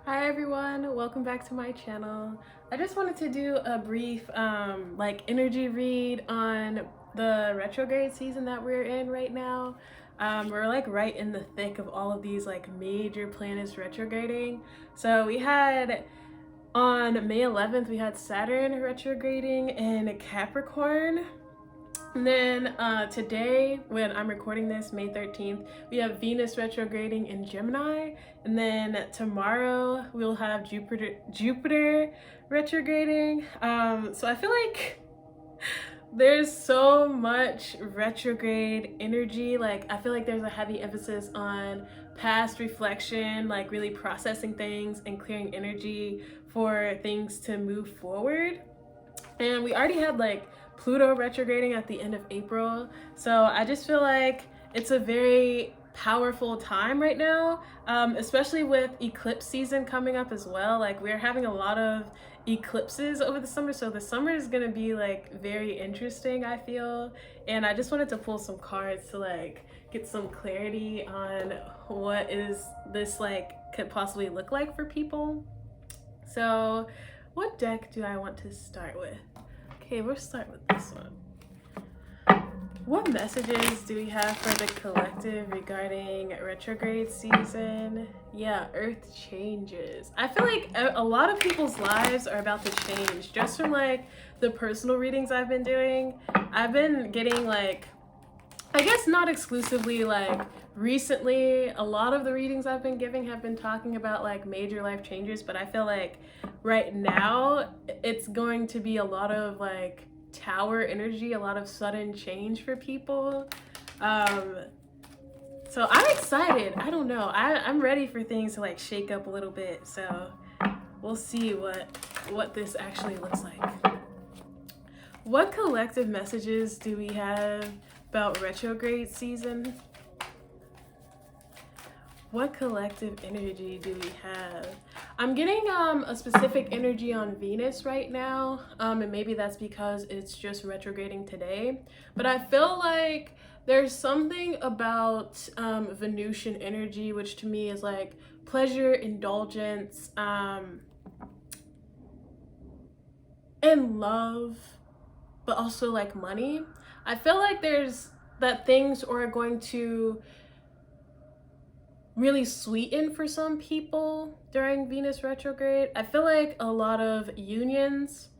Hi everyone, welcome back to my channel. I just wanted to do a brief energy read on the retrograde season that we're in right now. We're like right in the thick of all of these like major planets retrograding. So we had on May 11th, we had Saturn retrograding in Capricorn. And then today, when I'm recording this, May 13th, we have Venus retrograding in Gemini. And then tomorrow, we'll have Jupiter retrograding. So I feel like there's so much retrograde energy. Like, I feel like there's a heavy emphasis on past reflection, like really processing things and clearing energy for things to move forward. And we already had like Pluto retrograding at the end of April. So I just feel like it's a very powerful time right now, especially with eclipse season coming up as well. Like we're having a lot of eclipses over the summer. So the summer is going to be like very interesting, I feel. And I just wanted to pull some cards to like get some clarity on what is this like could possibly look like for people. So what deck do I want to start with? Okay, we'll start with this one. What messages do we have for the collective regarding retrograde season? Yeah, earth changes. I feel like a lot of people's lives are about to change. Just from like the personal readings I've been doing, I've been getting like, I guess not exclusively like recently, a lot of the readings I've been giving have been talking about like major life changes, but I feel like right now it's going to be a lot of like tower energy, a lot of sudden change for people. So I'm excited. I don't know. I'm ready for things to like shake up a little bit. So we'll see what this actually looks like. What collective messages do we have about retrograde season? What collective energy do we have? I'm getting a specific energy on Venus right now, and maybe that's because it's just retrograding today, but I feel like there's something about Venusian energy, which to me is like pleasure, indulgence, and love, but also like money. I feel like there's that things are going to really sweeten for some people during Venus retrograde. I feel like a lot of unions,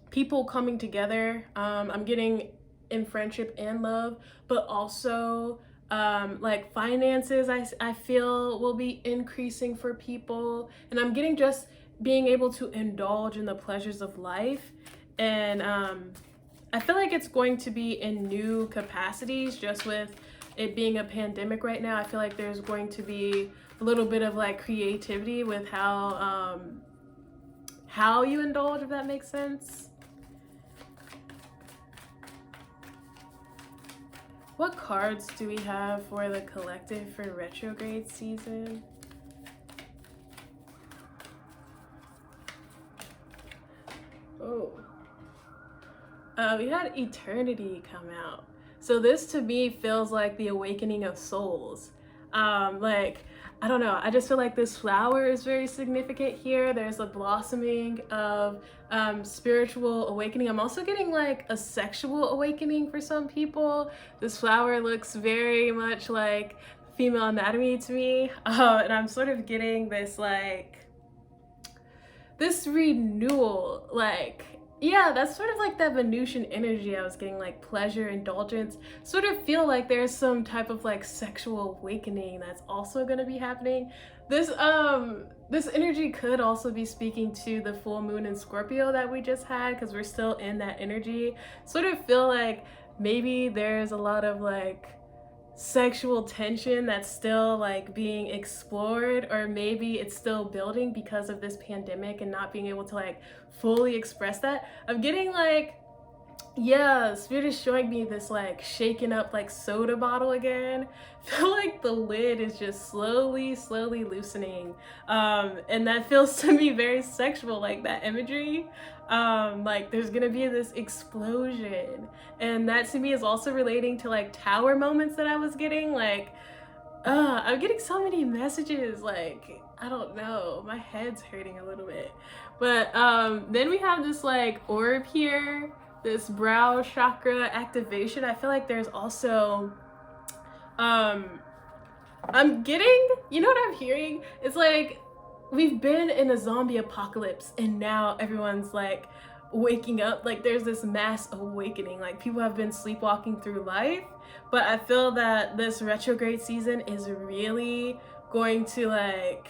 people coming together, I'm getting in friendship and love, but also like finances I feel will be increasing for people. And I'm getting just being able to indulge in the pleasures of life. And I feel like it's going to be in new capacities just with it being a pandemic right now. I feel like there's going to be a little bit of like creativity with how you indulge, if that makes sense. What cards do we have for the collective for retrograde season? Oh. We had Eternity come out. So this to me feels like the awakening of souls. Like, I don't know, I just feel like this flower is very significant here. There's a blossoming of spiritual awakening. I'm also getting like a sexual awakening for some people. This flower looks very much like female anatomy to me. And I'm sort of getting this like, this renewal, like, yeah, that's sort of like that Venusian energy I was getting, like pleasure, indulgence. Sort of feel like there's some type of like sexual awakening that's also going to be happening. This energy could also be speaking to the full moon in Scorpio that we just had, because we're still in that energy. Sort of feel like maybe there's a lot of like sexual tension that's still like being explored, or maybe it's still building because of this pandemic and not being able to like fully express that. I'm getting like, yeah, Spirit is showing me this like shaken up like soda bottle again. I feel like the lid is just slowly loosening, and that feels to me very sexual, like that imagery. Like there's gonna be this explosion, and that to me is also relating to like tower moments that I was getting. Like I'm getting so many messages, like, I don't know, my head's hurting a little bit. But then we have this like orb here, this brow chakra activation. I feel like there's also I'm getting, you know what I'm hearing? It's like we've been in a zombie apocalypse and now everyone's like waking up. Like there's this mass awakening. Like people have been sleepwalking through life, but I feel that this retrograde season is really going to like,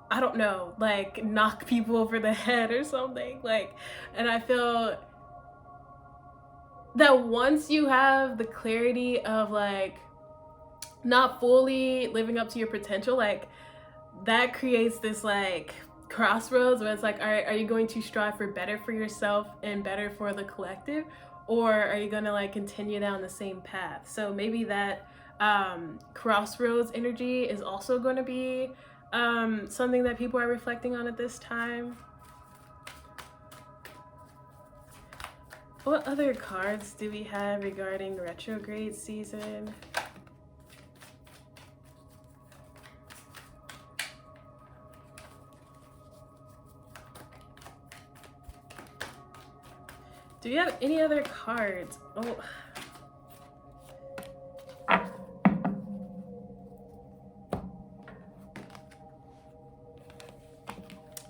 I don't know, like knock people over the head or something. Like, and I feel that once you have the clarity of like not fully living up to your potential, like that creates this like crossroads where it's like, all right, are you going to strive for better for yourself and better for the collective, or are you going to like continue down the same path? So maybe that crossroads energy is also going to be something that people are reflecting on at this time. What other cards do we have regarding retrograde season? Do you have any other cards? Oh.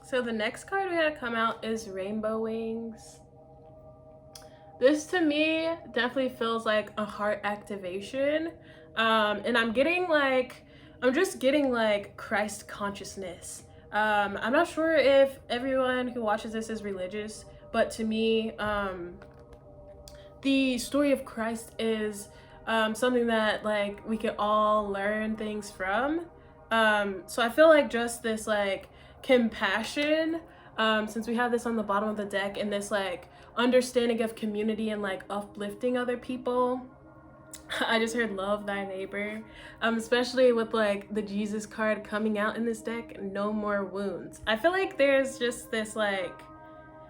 So the next card we had to come out is Rainbow Wings. This to me definitely feels like a heart activation. And I'm just getting like Christ consciousness. I'm not sure if everyone who watches this is religious, but to me, the story of Christ is something that like we could all learn things from. So I feel like just this like compassion, since we have this on the bottom of the deck, and this like understanding of community and like uplifting other people. I just heard love thy neighbor, especially with like the Jesus card coming out in this deck, no more wounds. I feel like there's just this like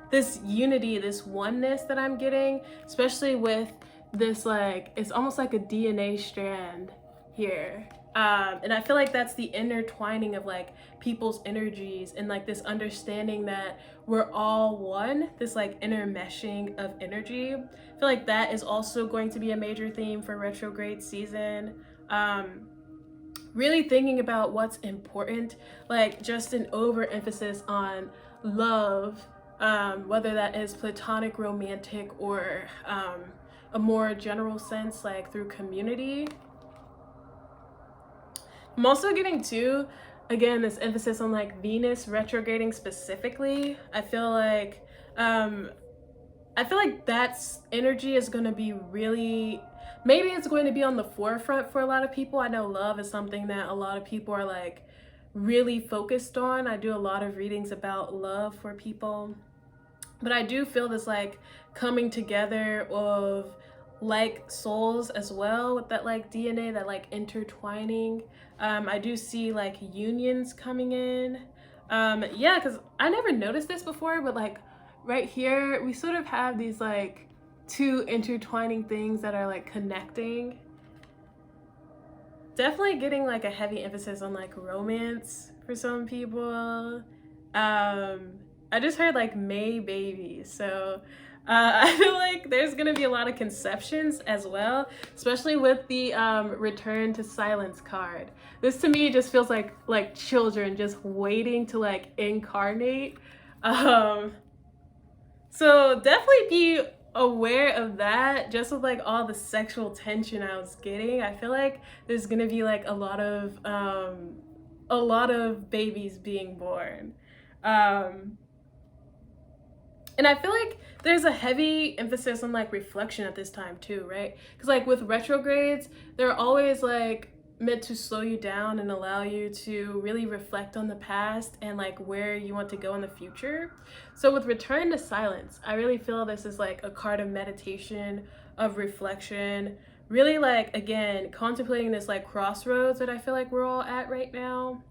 this unity, this oneness that I'm getting, especially with this like, it's almost like a DNA strand here. And I feel like that's the intertwining of like people's energies and like this understanding that we're all one, this like intermeshing of energy. I feel like that is also going to be a major theme for retrograde season. Really thinking about what's important, like just an overemphasis on love, whether that is platonic, romantic, or a more general sense, like through community. I'm also getting too, again, this emphasis on like Venus retrograding specifically. I feel like that's energy is going to be really, maybe it's going to be on the forefront for a lot of people. I know love is something that a lot of people are like really focused on. I do a lot of readings about love for people, but I do feel this like coming together of like souls as well, with that like DNA, that like intertwining. I do see like unions coming in. Yeah, because I never noticed this before, but like right here we sort of have these like two intertwining things that are like connecting. Definitely getting like a heavy emphasis on like romance for some people. I just heard like May baby, so I feel like there's gonna be a lot of conceptions as well, especially with the return to silence card. This to me just feels like children just waiting to like incarnate. So definitely be aware of that, just with like all the sexual tension I was getting. I feel like there's gonna be like a lot of babies being born. And I feel like there's a heavy emphasis on like reflection at this time too, right? Because like with retrogrades, they're always like meant to slow you down and allow you to really reflect on the past and like where you want to go in the future. So with return to silence, I really feel this is like a card of meditation, of reflection, really like, again, contemplating this like crossroads that I feel like we're all at right now.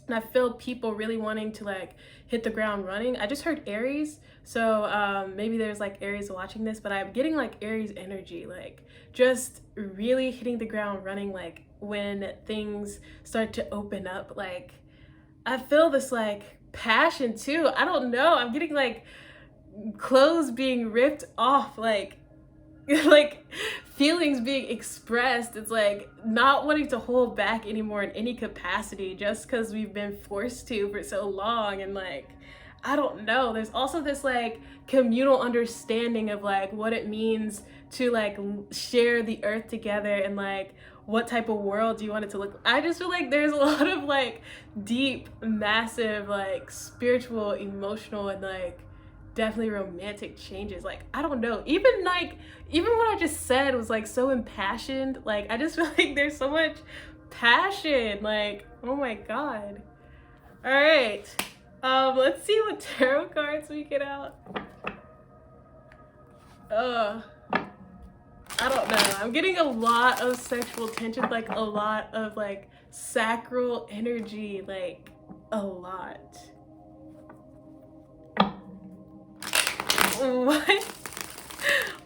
And I feel people really wanting to like hit the ground running. I just heard Aries, so maybe there's like Aries watching this, but I'm getting like Aries energy, like just really hitting the ground running, like when things start to open up. Like, I feel this like passion too. I don't know. I'm getting like clothes being ripped off, like like feelings being expressed. It's like not wanting to hold back anymore in any capacity just because we've been forced to for so long. And like, I don't know, there's also this like communal understanding of like what it means to like share the earth together, and like what type of world do you want it to look. I just feel like there's a lot of like deep, massive, like spiritual, emotional, and like definitely romantic changes. Like, I don't know, even what I just said was like so impassioned. Like, I just feel like there's so much passion. Like, oh my god. All right, let's see what tarot cards we get out. I don't know, I'm getting a lot of sexual tension, like a lot of like sacral energy, like a lot.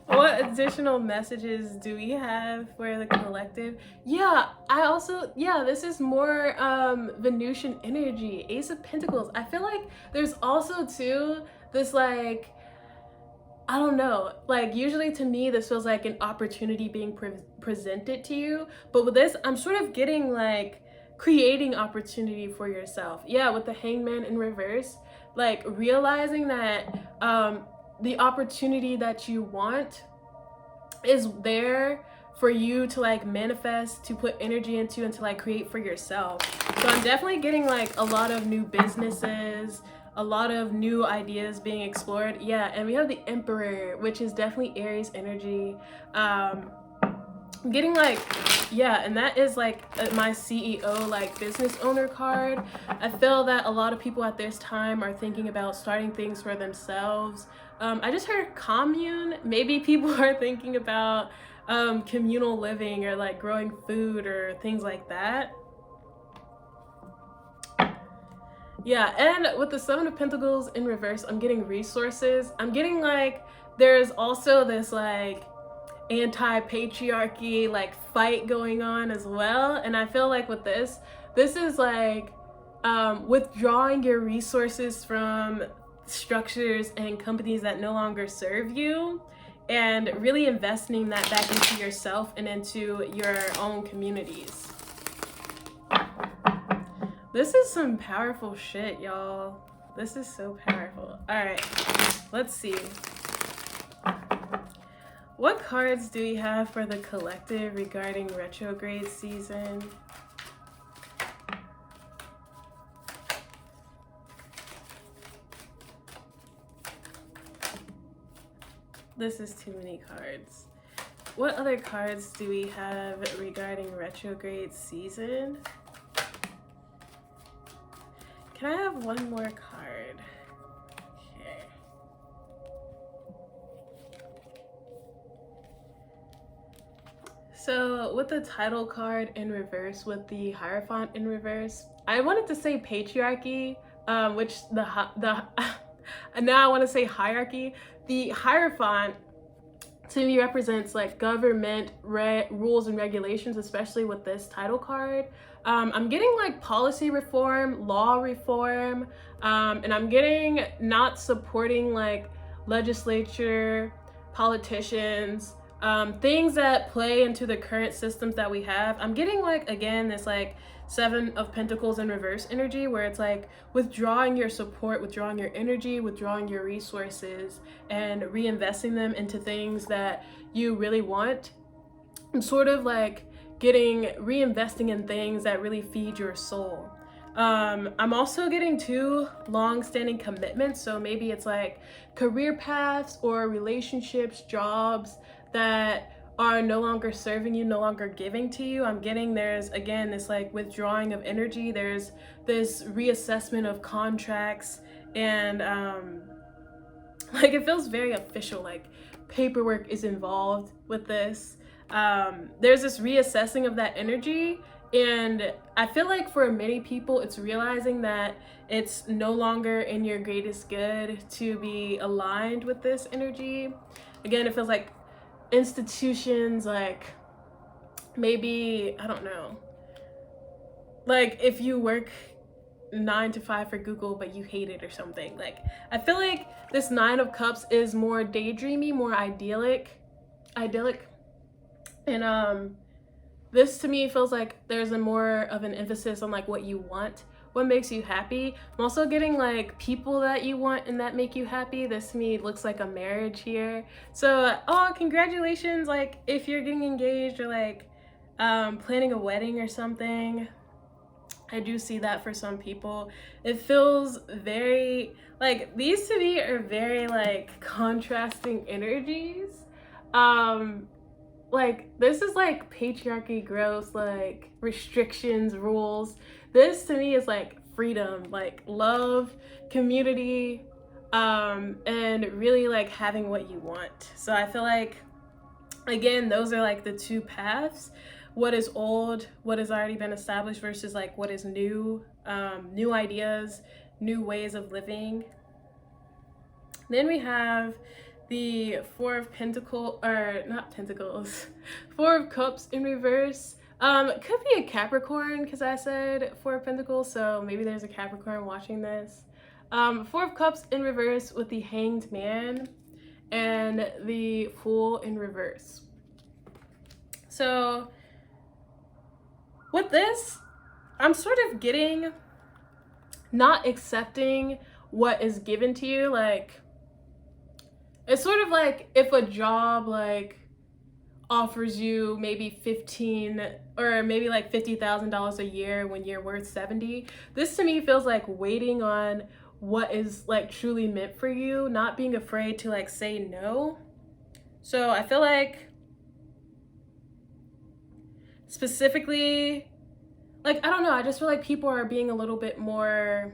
What additional messages do we have for the collective? Yeah, this is more Venusian energy, Ace of Pentacles. I feel like there's also too this like, I don't know, like usually to me this feels like an opportunity being presented to you, but with this I'm sort of getting like creating opportunity for yourself. Yeah, with the Hangman in reverse, like realizing that the opportunity that you want is there for you to like manifest, to put energy into, and to like create for yourself. So I'm definitely getting like a lot of new businesses, a lot of new ideas being explored. Yeah, and we have the Emperor, which is definitely Aries energy. I'm getting like, yeah, and that is like my CEO, like business owner card. I feel that a lot of people at this time are thinking about starting things for themselves. I just heard commune. Maybe people are thinking about communal living, or like growing food or things like that. Yeah, and with the Seven of Pentacles in reverse, I'm getting resources. I'm getting like, there's also this like anti-patriarchy like fight going on as well. And I feel like with this is like withdrawing your resources from structures and companies that no longer serve you, and really investing that back into yourself and into your own communities. This is some powerful shit, y'all. This is so powerful. All right, let's see. What cards do we have for the collective regarding retrograde season? This is too many cards. What other cards do we have regarding retrograde season? Can I have one more card? Okay. So with the title card in reverse, with the Hierophant in reverse, I wanted to say patriarchy, which now I want to say hierarchy. The Hierophant to me represents like government rules and regulations, especially with this title card. I'm getting like policy reform, law reform, and I'm getting not supporting like legislature, politicians, things that play into the current systems that we have. I'm getting like, again, this like Seven of Pentacles in reverse energy, where it's like withdrawing your support, withdrawing your energy, withdrawing your resources, and reinvesting them into things that you really want. I'm sort of like reinvesting in things that really feed your soul. I'm also getting two long-standing commitments, so maybe it's like career paths or relationships, jobs that are no longer serving you, no longer giving to you. I'm getting there's, again, this like withdrawing of energy. There's this reassessment of contracts, and like it feels very official, like paperwork is involved with this. There's this reassessing of that energy, and I feel like for many people it's realizing that it's no longer in your greatest good to be aligned with this energy. Again, it feels like institutions, like maybe, I don't know, like if you work 9 to 5 for Google but you hate it or something. Like I feel like this Nine of Cups is more daydreamy, more idyllic. And this to me feels like there's a more of an emphasis on like what you want, what makes you happy. I'm also getting like people that you want and that make you happy. This to me looks like a marriage here. So oh, congratulations, like if you're getting engaged or like planning a wedding or something. I do see that for some people. It feels very like these to me are very like contrasting energies. Like this is like patriarchy, gross, like restrictions, rules. This to me is like freedom, like love, community, and really like having what you want. So I feel like again, those are like the two paths. What is old, what has already been established versus like what is new, new ideas, new ways of living. Then we have the Four of Pentacles, or not Pentacles, Four of Cups in reverse. It could be a Capricorn because I said Four of Pentacles, so maybe there's a Capricorn watching this. Four of Cups in reverse with the Hanged Man and the Fool in reverse. So with this, I'm sort of getting not accepting what is given to you. Like it's sort of like if a job like offers you maybe 15 or maybe like $50,000 a year when you're worth 70. This to me feels like waiting on what is like truly meant for you, not being afraid to like say no. So I feel like specifically, like, I don't know, I just feel like people are being a little bit more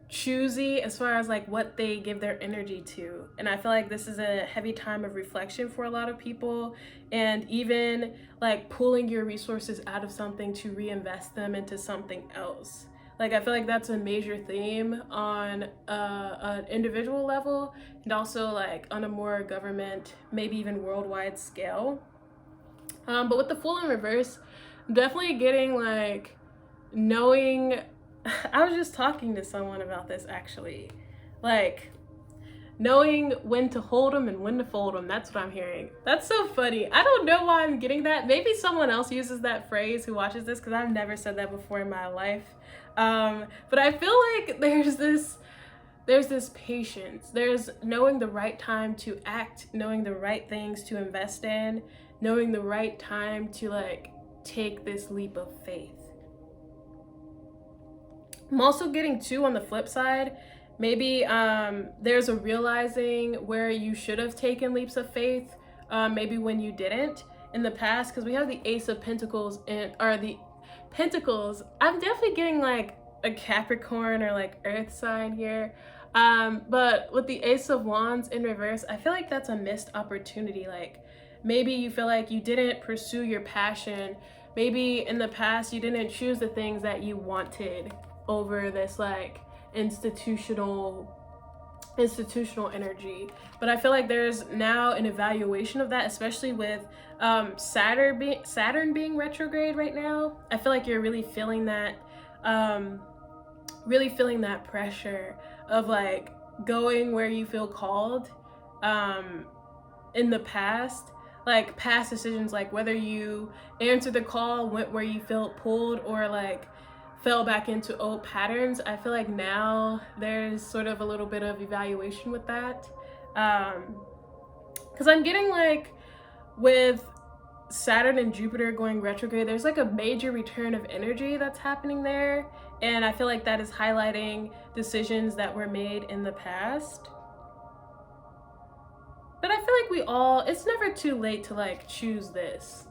choosy as far as like what they give their energy to. And I feel like this is a heavy time of reflection for a lot of people, and even like pulling your resources out of something to reinvest them into something else. Like I feel like that's a major theme on an individual level, and also like on a more government, maybe even worldwide scale. But with the Fool in reverse, I'm definitely getting like knowing. I was just talking to someone about this actually, like knowing when to hold them and when to fold them. That's what I'm hearing. That's so funny. I don't know why I'm getting that. Maybe someone else uses that phrase who watches this, because I've never said that before in my life. But I feel like there's this patience. There's knowing the right time to act, knowing the right things to invest in, knowing the right time to like take this leap of faith. I'm also getting too on the flip side, maybe there's a realizing where you should have taken leaps of faith, maybe when you didn't in the past, because we have the Ace of Pentacles or the Pentacles. I'm definitely getting like a Capricorn or like Earth sign here. But with the Ace of Wands in reverse, I feel like that's a missed opportunity. Like maybe you feel like you didn't pursue your passion. Maybe in the past you didn't choose the things that you wanted over this like institutional energy. But I feel like there's now an evaluation of that, especially with Saturn being retrograde right now. I feel like you're really feeling that pressure of like going where you feel called. In the past, like past decisions, like whether you answered the call, went where you felt pulled, or like fell back into old patterns. I feel like now there's sort of a little bit of evaluation with that, because I'm getting like with Saturn and Jupiter going retrograde, there's like a major return of energy that's happening there, and I feel like that is highlighting decisions that were made in the past. But I feel like it's never too late to like choose this.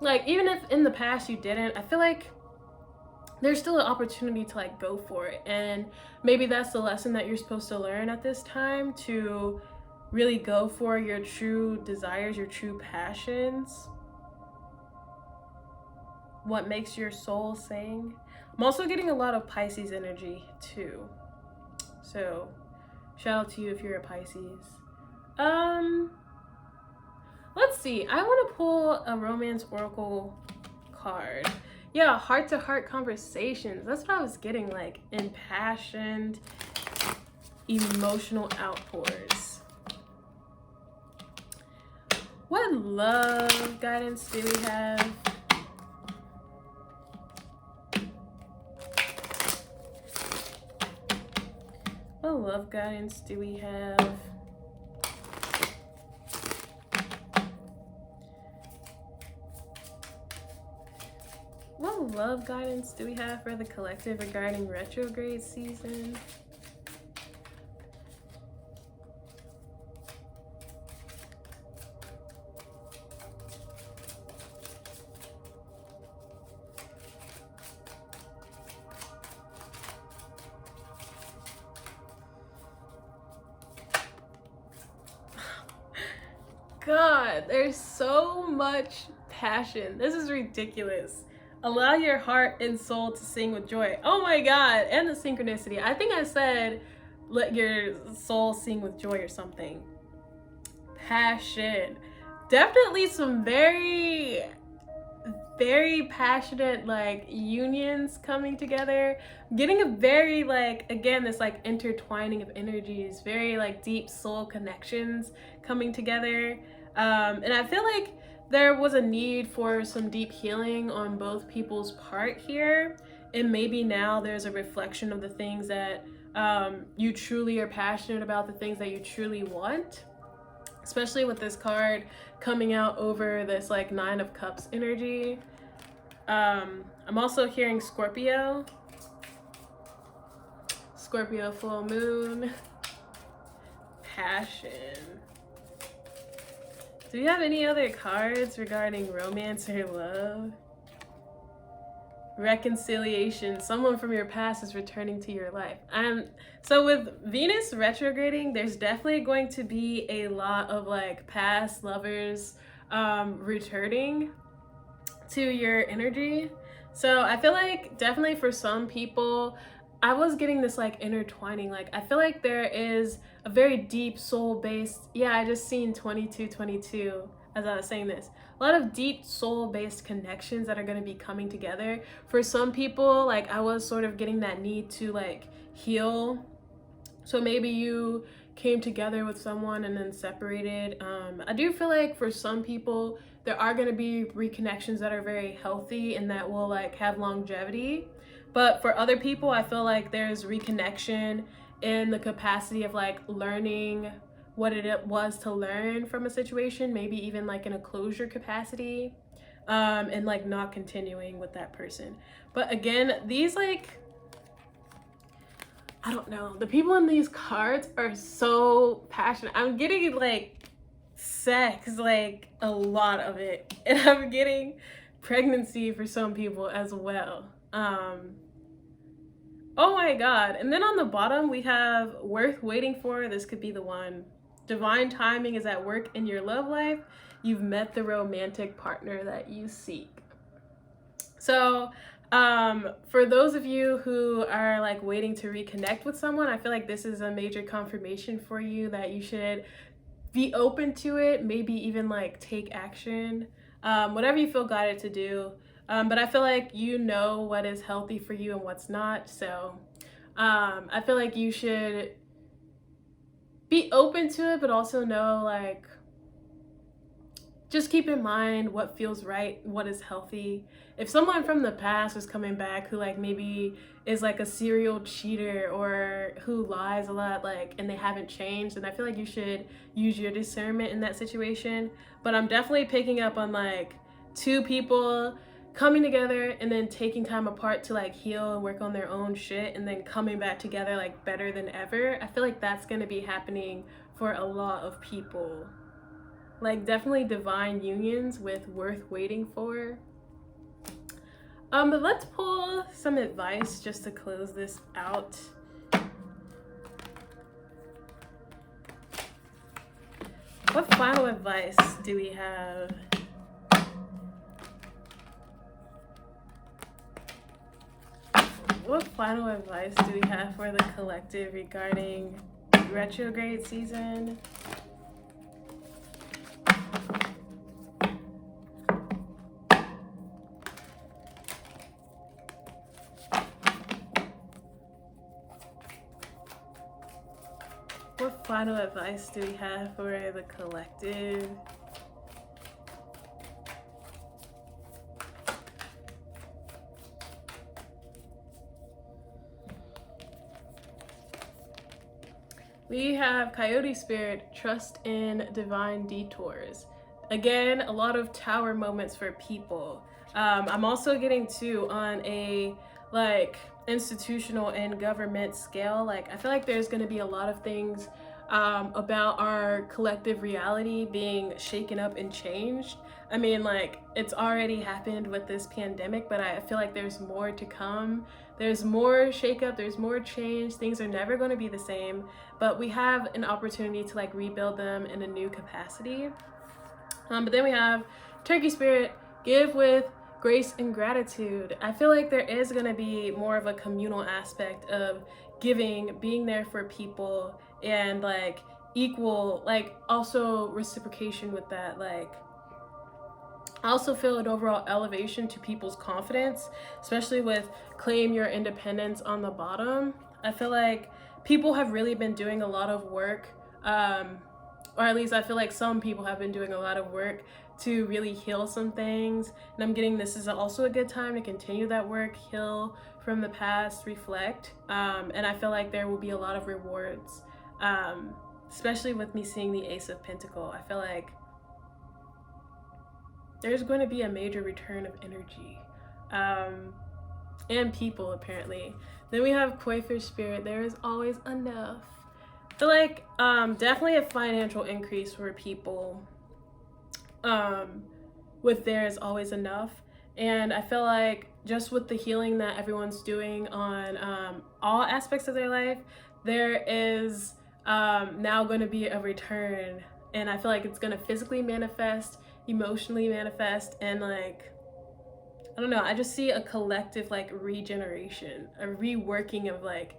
Like even if in the past you didn't, I feel like there's still an opportunity to like go for it. And maybe that's the lesson that you're supposed to learn at this time, to really go for your true desires, your true passions, what makes your soul sing. I'm also getting a lot of Pisces energy too, so shout out to you if you're a Pisces. Let's see, I want to pull a romance oracle card, Yeah, heart-to-heart conversations. That's what I was getting, like impassioned, emotional outpours. What love guidance do we have? What love guidance do we have? What love guidance do we have for the collective regarding retrograde season? God, there's so much passion. This is ridiculous. Allow your heart and soul to sing with joy. Oh my God, and the synchronicity. I think I said, let your soul sing with joy or something. Passion. Definitely some very, very passionate like unions coming together. Getting a very like, again, this like intertwining of energies, very like deep soul connections coming together. And I feel like there was a need for some deep healing on both people's part here. And maybe now there's a reflection of the things that you truly are passionate about, the things that you truly want. Especially with this card coming out over this like 9 of Cups energy. I'm also hearing Scorpio. Scorpio full moon. Passion. Do you have any other cards regarding romance or love? Reconciliation. Someone from your past is returning to your life. So with Venus retrograding, there's definitely going to be a lot of like past lovers returning to your energy. So I feel like definitely for some people, I was getting this like intertwining. Like I feel like there is a very deep soul-based, yeah, I just seen 2222 as I was saying this. A lot of deep soul-based connections that are going to be coming together. For some people, like I was sort of getting that need to like heal. So maybe you came together with someone and then separated. I do feel like for some people, there are going to be reconnections that are very healthy and that will like have longevity. But for other people, I feel like there's reconnection in the capacity of like learning what it was to learn from a situation, maybe even like in a closure capacity, and like not continuing with that person. But again, these like, I don't know, the people in these cards are so passionate. I'm getting like sex, like a lot of it, and I'm getting pregnancy for some people as well. Oh my God. And then on the bottom we have worth waiting for. This could be the one. Divine timing is at work in your love life. You've met the romantic partner that you seek. So for those of you who are like waiting to reconnect with someone, I feel like this is a major confirmation for you that you should be open to it, maybe even like take action, whatever you feel guided to do. But I feel like you know what is healthy for you and what's not. So I feel like you should be open to it, but also know like, just keep in mind what feels right, what is healthy. If someone from the past is coming back who like maybe is like a serial cheater or who lies a lot, like, and they haven't changed, then I feel like you should use your discernment in that situation. But I'm definitely picking up on like two people coming together and then taking time apart to like heal and work on their own shit and then coming back together like better than ever. I feel like that's going to be happening for a lot of people. Like definitely divine unions with worth waiting for. But let's pull some advice just to close this out. What final advice do we have? What final advice do we have for the collective regarding retrograde season? What final advice do we have for the collective? We have Coyote Spirit, trust in divine detours. Again, a lot of tower moments for people. I'm also getting too on a like institutional and government scale. Like I feel like there's going to be a lot of things about our collective reality being shaken up and changed. I mean, like it's already happened with this pandemic, but I feel like there's more to come. There's more shakeup, there's more change. Things are never going to be the same, but we have an opportunity to like rebuild them in a new capacity. But then we have Turkey Spirit, give with grace and gratitude. I feel like there is going to be more of a communal aspect of giving, being there for people, and like equal, like also reciprocation with that. Like I also feel an overall elevation to people's confidence, especially with claim your independence on the bottom. I feel like people have really been doing a lot of work, or at least I feel like some people have been doing a lot of work to really heal some things. And I'm getting this is also a good time to continue that work, heal from the past, reflect. And I feel like there will be a lot of rewards, especially with me seeing the Ace of Pentacles. I feel like there's going to be a major return of energy and people, apparently. Then we have Koi Fish Spirit, there is always enough. I feel like definitely a financial increase for people with there is always enough. And I feel like just with the healing that everyone's doing on all aspects of their life, there is now going to be a return. And I feel like it's going to physically manifest, emotionally manifest, and like I don't know, I just see a collective like regeneration, a reworking of like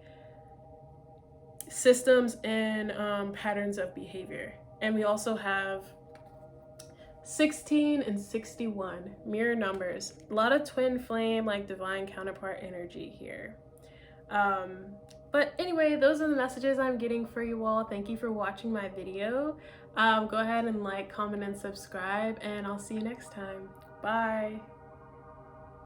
systems and patterns of behavior. And we also have 16 and 61 mirror numbers, a lot of twin flame, like divine counterpart energy here. But anyway, those are the messages I'm getting for you all. Thank you for watching my video. Go ahead and like, comment, and subscribe, and I'll see you next time. Bye.